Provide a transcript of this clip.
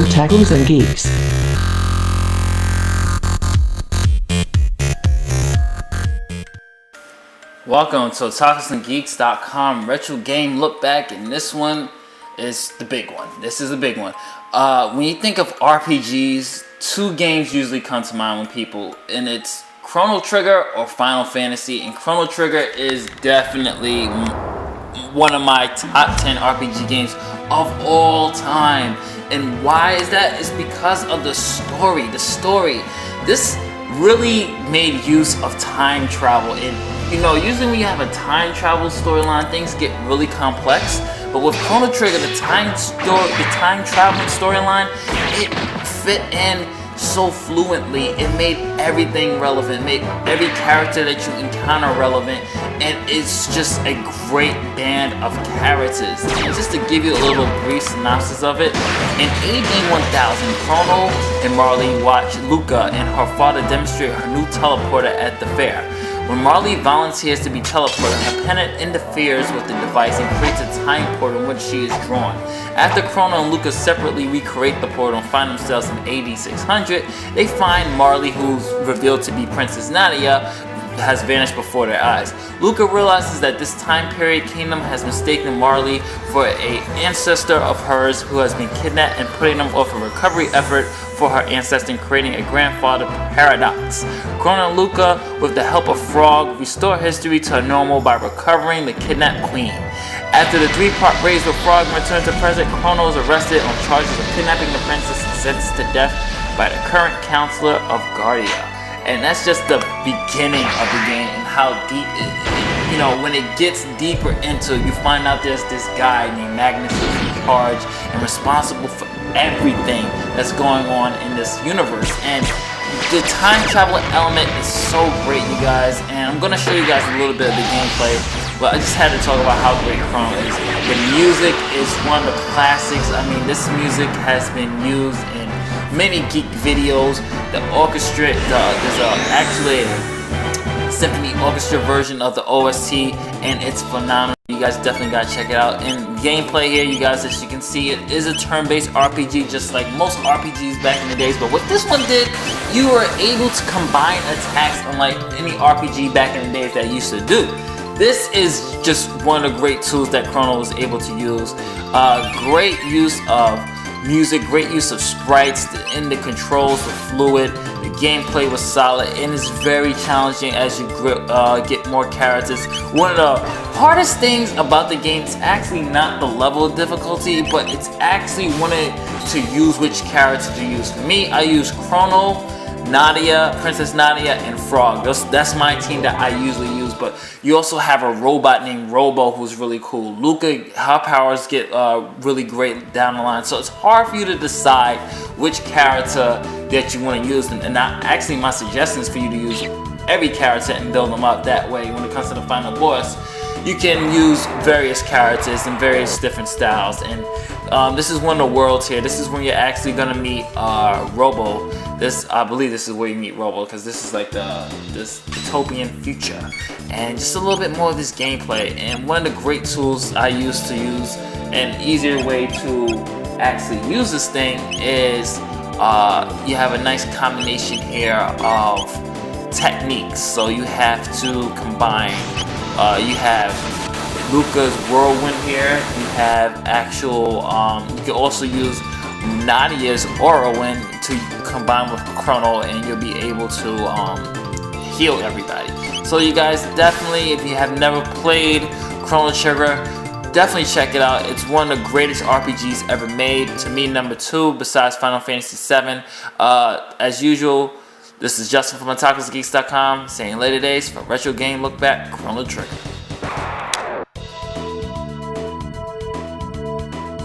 from Tackles and Geeks. Welcome to TalkersandGeeks.com retro game look back, and this one is the big one. This is the big one. When you think of RPGs, two games usually come to mind when people, and it's Chrono Trigger or Final Fantasy. And Chrono Trigger is definitely one of my top 10 RPG games of all time. And why is that? It's because of the story. This really made use of time travel. And usually when you have a time travel storyline, things get really complex. But with Chrono Trigger, the time traveling storyline, it fit in so fluently. It made everything relevant, made every character that you encounter relevant, and it's just a great band of characters. And just to give you a little brief synopsis of it, in AD 1000, Crono and Marle watch Lucca and her father demonstrate her new teleporter at the fair. When Marle volunteers to be teleported, her pendant interferes with the device and creates a time portal in which she is drawn. After Crono and Lucca separately recreate the portal and find themselves in AD 600, they find Marle, who's revealed to be Princess Nadia, has vanished before their eyes. Lucca realizes that this time period kingdom has mistaken Marle for an ancestor of hers who has been kidnapped and putting them off a recovery effort for her ancestor, creating a grandfather paradox. Crono and Lucca, with the help of Frog, restore history to normal by recovering the kidnapped queen. After the three-part race with Frog returns to present, Crono is arrested on charges of kidnapping the princess and sentenced to death by the current chancellor of Guardia. And that's just the beginning of the game and how deep when it gets deeper into, you find out there's this guy named Magnus who's in charge and responsible for everything that's going on in this universe. And the time travel element is so great, you guys, and I'm going to show you guys a little bit of the gameplay, but I just had to talk about how great Crono is. The music is one of the classics. I mean, this music has been used in many geek videos. The orchestra, there's actually a symphony orchestra version of the OST, and it's phenomenal. You guys definitely gotta check it out. And gameplay here, you guys, as you can see, it is a turn-based RPG, just like most RPGs back in the days. But what this one did, you were able to combine attacks unlike any RPG back in the days that used to do. This is just one of the great tools that Crono was able to use. Great use of music, great use of sprites, and the controls were fluid. The gameplay was solid, and it's very challenging as you get more characters. One of the hardest things about the game is actually not the level of difficulty, but it's actually wanting to use which character to use. For me, I use Crono, Nadia, Princess Nadia, and Frog. That's my team that I usually use, but you also have a robot named Robo who's really cool. Lucca, her powers get really great down the line, so it's hard for you to decide which character that you want to use. And actually, my suggestion is for you to use every character and build them up. That way, when it comes to the final boss, you can use various characters and various different styles. And this is one of the worlds here. This is when you're actually gonna meet Robo. I believe this is where you meet Robo, because this is like this utopian future. And just a little bit more of this gameplay. And one of the great tools I used to use, an easier way to actually use this thing, is you have a nice combination here of techniques. So you have to combine. You have Lucca's whirlwind here. You have actual. You can also use Nadia's Whirlwind to combine with Crono, and you'll be able to heal everybody. So you guys, definitely, if you have never played Chrono Trigger, definitely check it out. It's one of the greatest RPGs ever made. To me, number 2 besides Final Fantasy VII. As usual, this is Justin from TalkersandGeeks.com saying later days for Retro Game Look Back, Chrono Trigger.